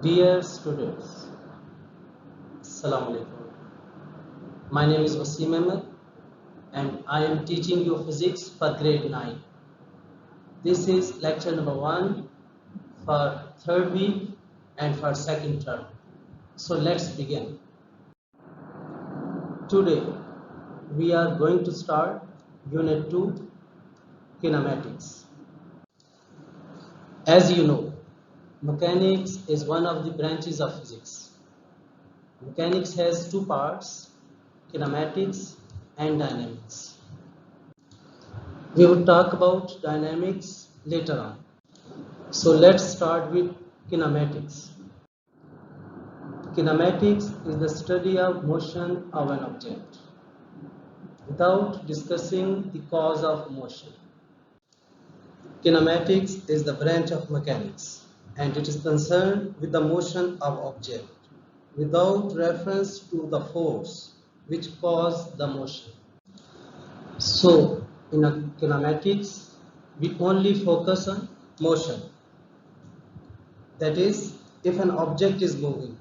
Dear students, Assalamu alaikum. My name is Wasim Ahmed and I am teaching you physics for grade 9. This is lecture number 1 for third week and for second term. So let's begin. Today we are going to start Unit 2 Kinematics. As you know, mechanics is one of the branches of physics. Mechanics has two parts, kinematics and dynamics. We will talk about dynamics later on. So let's start with kinematics. Kinematics is the study of motion of an object without discussing the cause of motion. Kinematics is the branch of mechanics and it is concerned with the motion of object without reference to the force which caused the motion. So in a kinematics we only focus on motion. That is, if an object is moving,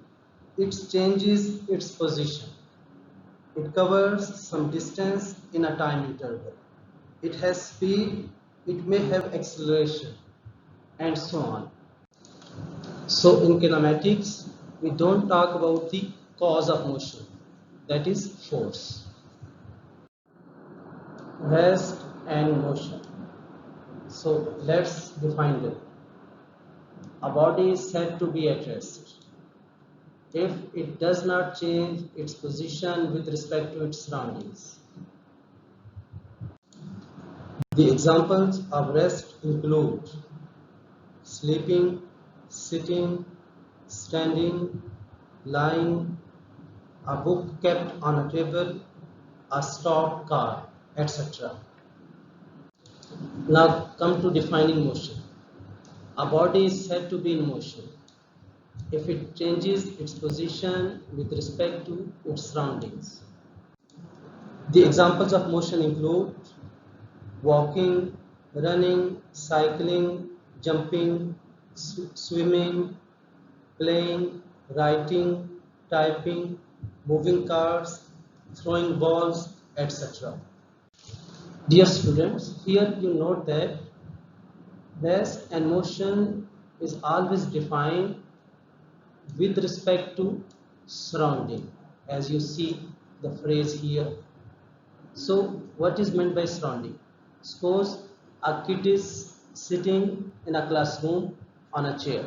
it changes its position. It covers some distance in a time interval. It has speed, it may have acceleration, and so on. So in kinematics, we don't talk about the cause of motion, that is force. Rest and motion. So let's define them. A body is said to be at rest if it does not change its position with respect to its surroundings. The examples of rest include sleeping, sitting, standing, lying, a book kept on a table, a stopped car, etc. Now come to defining motion. A body is said to be in motion if it changes its position with respect to its surroundings. The examples of motion include walking, running, cycling, jumping, swimming, playing, writing, typing, moving cars, throwing balls, etc. Dear students, here you note that rest and motion is always defined with respect to surrounding, as you see the phrase here. So what is meant by surrounding? Suppose a kid is sitting in a classroom on a chair.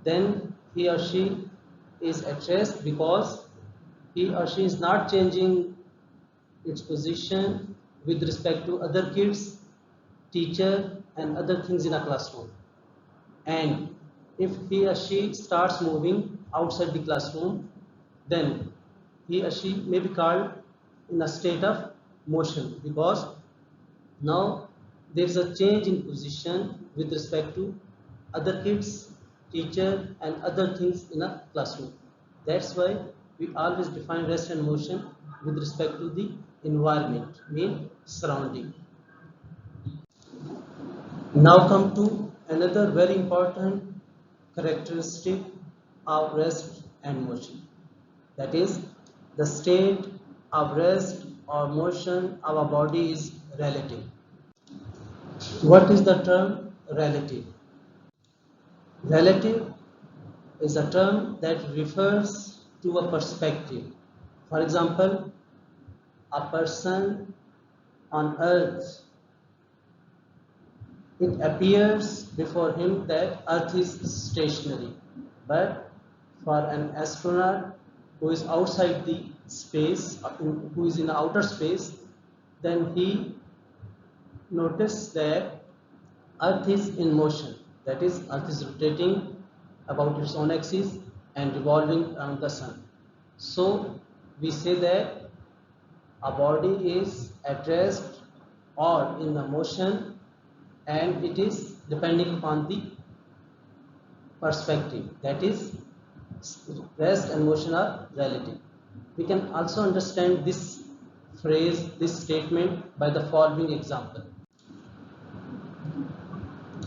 Then he or she is at rest because he or she is not changing its position with respect to other kids, teacher and other things in a classroom. And if he or she starts moving outside the classroom, then he or she may be called in a state of motion because now there is a change in position with respect to other kids, teacher and other things in a classroom. That's why we always define rest and motion with respect to the environment, mean surrounding. Now come to another very important characteristic of rest and motion. That is, the state of rest or motion of a body is relative. What is the term relative? Relative is a term that refers to a perspective. For example, a person on earth, it appears before him that earth is stationary, but for an astronaut who is outside the space, who is in the outer space, then he notices that earth is in motion. That is, earth is rotating about its own axis and revolving around the sun. So we say that a body is at rest or in the motion, and it is depending upon the perspective. That is, rest and motion are relative. We can also understand this phrase, this statement by the following example.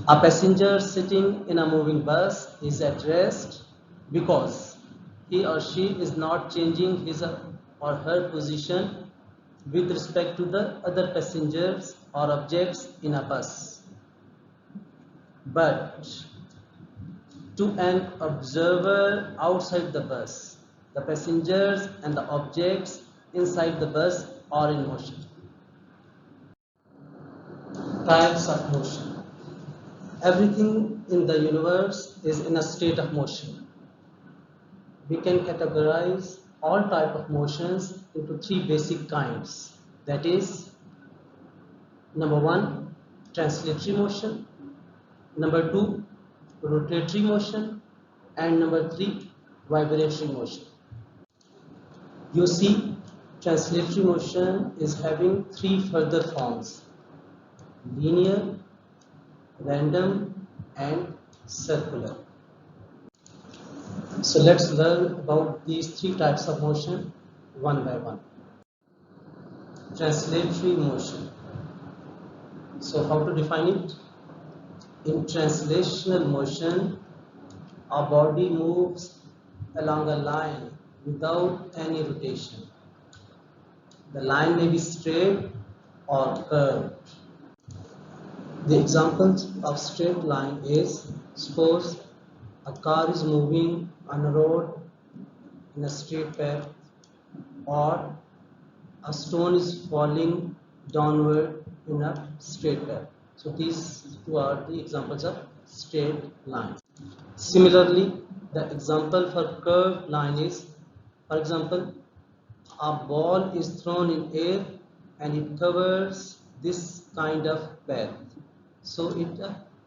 A passenger sitting in a moving bus is at rest because he or she is not changing his or her position with respect to the other passengers or objects in a bus, but to an observer outside the bus. The passengers and the objects inside the bus are in motion. Types of motion. Everything in the universe is in a state of motion. We can categorize all type of motions into three basic kinds. That is, number one, translatory motion, number two, rotatory motion, and number three, vibratory motion. You see, translatory motion is having three further forms: linear, random, and circular. So let's learn about these three types of motion one by one. Translatory motion. So how to define it? In translational motion, our body moves along a line without any rotation. The line may be straight or curved. The examples of straight line is, suppose a car is moving on a road in a straight path, or a stone is falling downward in a straight path. So these two are the examples of straight lines. Similarly, the example for curved line is, for example, a ball is thrown in air and it covers this kind of path. So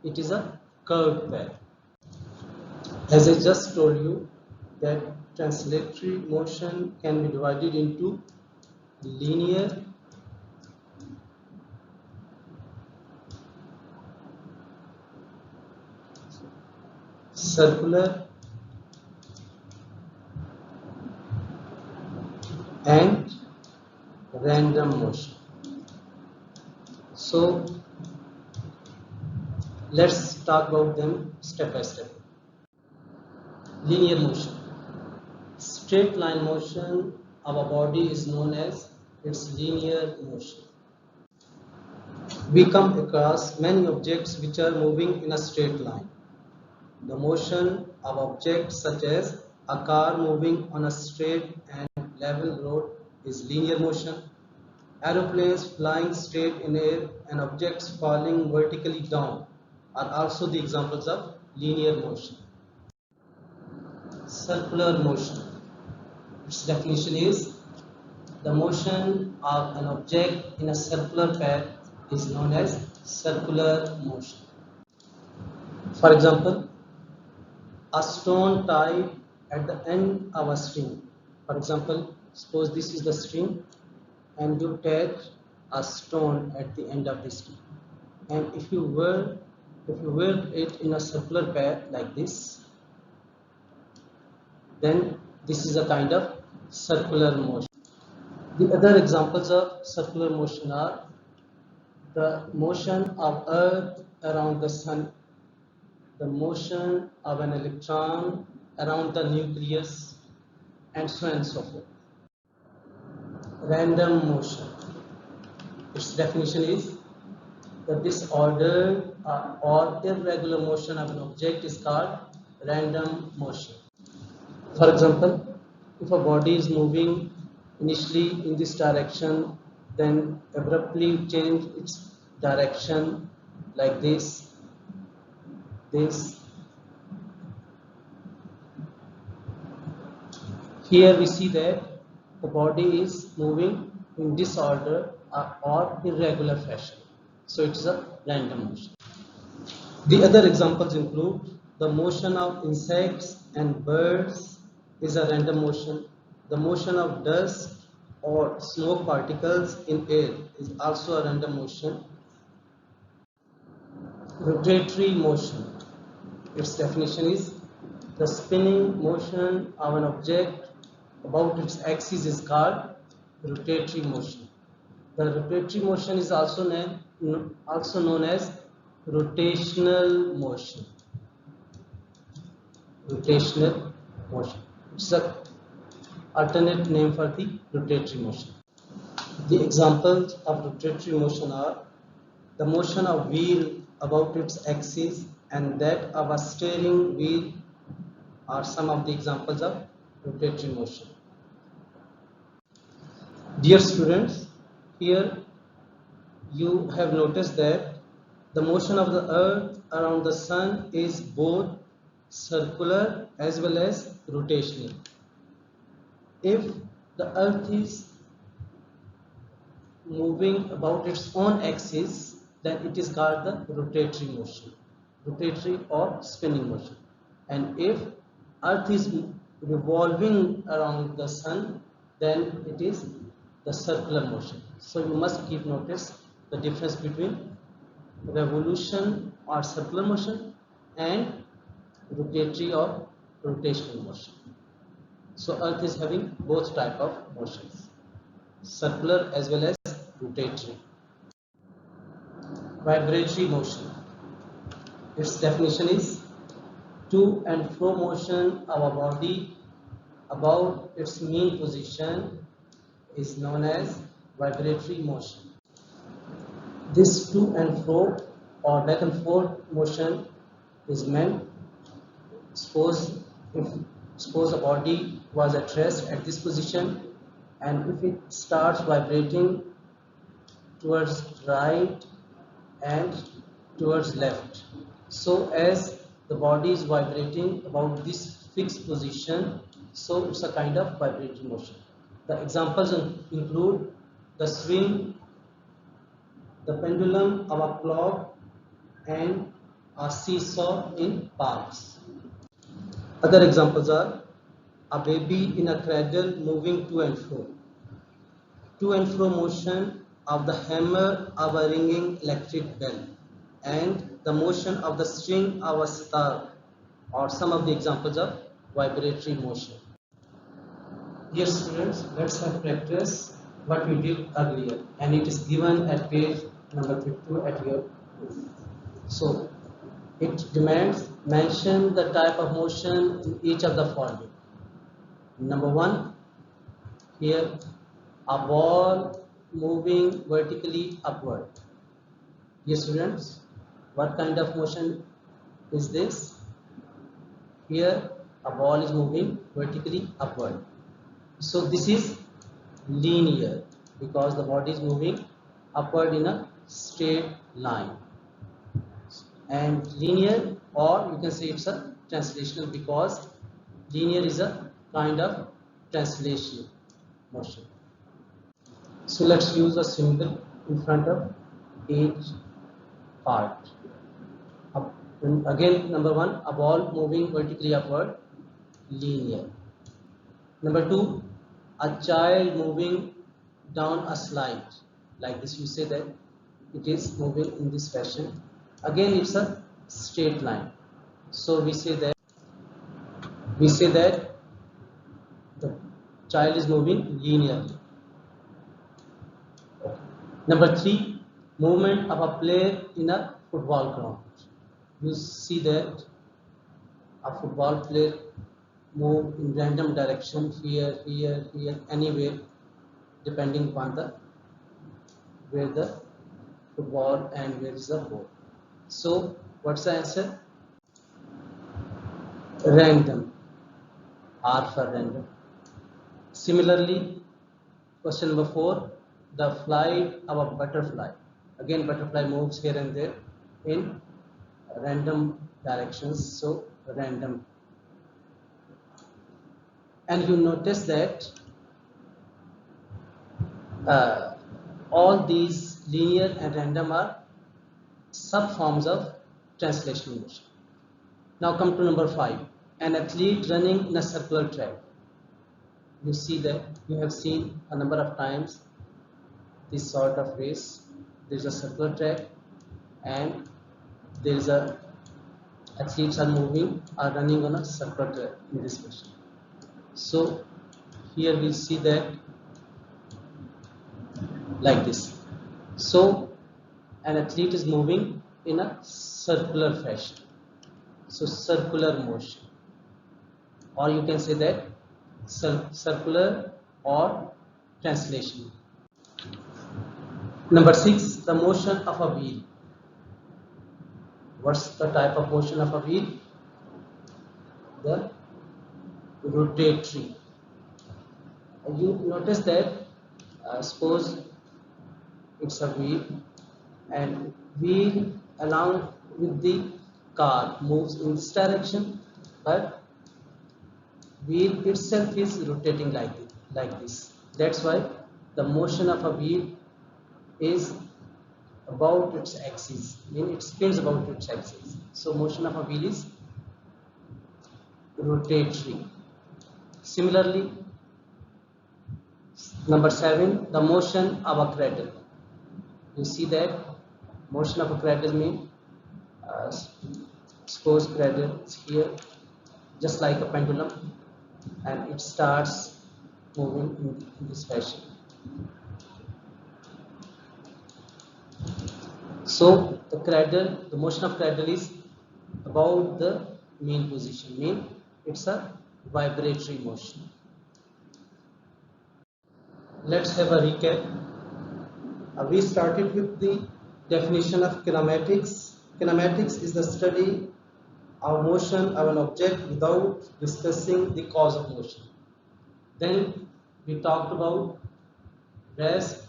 it is a curved path. As I just told you, that translatory motion can be divided into linear, circular, and random motion. So let's talk about them step by step. Linear motion. Straight line motion of a body is known as its linear motion. We come across many objects which are moving in a straight line. The motion of objects such as a car moving on a straight and level road is linear motion. Aeroplanes flying straight in air and objects falling vertically down are also the examples of linear motion. Circular motion. Its definition is, the motion of an object in a circular path is known as circular motion. For example, a stone tied at the end of a string. For example, suppose this is the string and you attach a stone at the end of the string. And if you whirl it in a circular path like this, then this is a kind of circular motion. The other examples of circular motion are the motion of Earth around the Sun, the motion of an electron around the nucleus, and so on and so forth. Random motion. Its definition is, the disordered or irregular motion of an object is called random motion. For example, if a body is moving initially in this direction, then abruptly change its direction like this, Here we see that the body is moving in disorder or irregular fashion. So it is a random motion. The other examples include the motion of insects and birds is a random motion. The motion of dust or smoke particles in air is also a random motion. Rotatory motion. Its definition is, the spinning motion of an object about its axis is called rotatory motion. The rotatory motion is also known as rotational motion. Rotational motion. It's a alternate name for the rotatory motion. The examples of rotatory motion are the motion of wheel about its axis and that of a steering wheel are some of the examples of rotatory motion. Dear students, here you have noticed that the motion of the earth around the sun is both circular as well as rotational. If the earth is moving about its own axis, then it is called the rotatory motion, rotatory or spinning motion. And if earth is revolving around the sun, then it is the circular motion. So you must keep notice the difference between revolution or circular motion and rotatory or rotational motion. So earth is having both type of motions, circular as well as rotatory. Vibratory motion. Its definition is to and fro motion of a body about its mean position is known as vibratory motion. This to and fro or back and forth motion is meant suppose a body was at rest at this position, and if it starts vibrating towards right and towards left, so as the body is vibrating about this fixed position, so it's a kind of vibratory motion. The examples include the swing, the pendulum of a clock, and a seesaw in parks. Other examples are a baby in a cradle moving to and fro motion of the hammer of a ringing electric bell, and the motion of the string of a sitar are some of the examples of vibratory motion. Dear students, let's have practice what we did earlier, and it is given at page number 52 at your book. So it demands mention the type of motion in each of the following. Number one, here a ball moving vertically upward. Yes, students, what kind of motion is this? Here a ball is moving vertically upward. So this is linear because the body is moving upward in a straight line. And linear, or you can say it's a translational because linear is a kind of translation motion. So let's use a symbol in front of each part. Again, number one, a ball moving vertically upward, linear. Number two, a child moving down a slide, like this. You say that it is moving in this fashion. Again, it's a straight line. So we say that the child is moving linearly. Number three, movement of a player in a football ground. You see that a football player move in random direction, here, anywhere, depending upon where the football and where is the ball. So what's the answer? Random. R for random. Similarly, question number 4, the flight of a butterfly. Again, butterfly moves here and there in random directions, so random. And you notice that all these linear and random are subforms of translational motion. Now come to number 5, an athlete running in a circular track. You see that you have seen a number of times this sort of race. There is a circular track and there is a athletes are running on a circular track in this fashion. So here we see that like this. So an athlete is moving in a circular fashion. So circular motion. or you can say that circular or translation. Number 6, the motion of a wheel. What's the type of motion of a wheel? The rotatory. You notice that suppose it's a wheel, and wheel along with the car moves in this direction, but wheel itself is rotating like this. That's why the motion of a wheel is about its axis, meaning it spins about its axis. So motion of a wheel is rotatory. Similarly, number 7, the motion of a cradle. You see that motion of a cradle means suppose cradle is here, just like a pendulum, and it starts moving in this fashion. So the motion of cradle is about the mean position, mean it's a vibratory motion. Let's have a recap. We started with the definition of kinematics. Kinematics is the study of motion of an object without discussing the cause of motion. Then we talked about rest,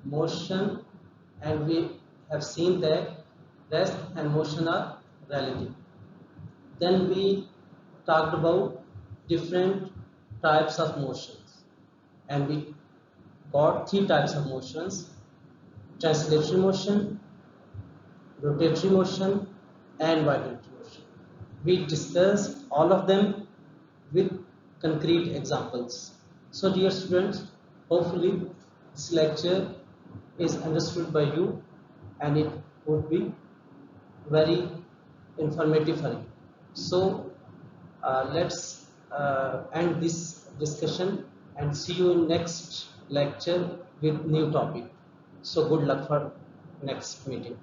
motion, and we have seen that rest and motion are relative. Then we talked about different types of motions, and we got 3 types of motions: translatory motion, rotatory motion, and vibratory motion. We discussed all of them with concrete examples. So dear students, hopefully this lecture is understood by you and it would be very informative for you. So let's end this discussion and see you in next lecture with new topic. So good luck for next meeting.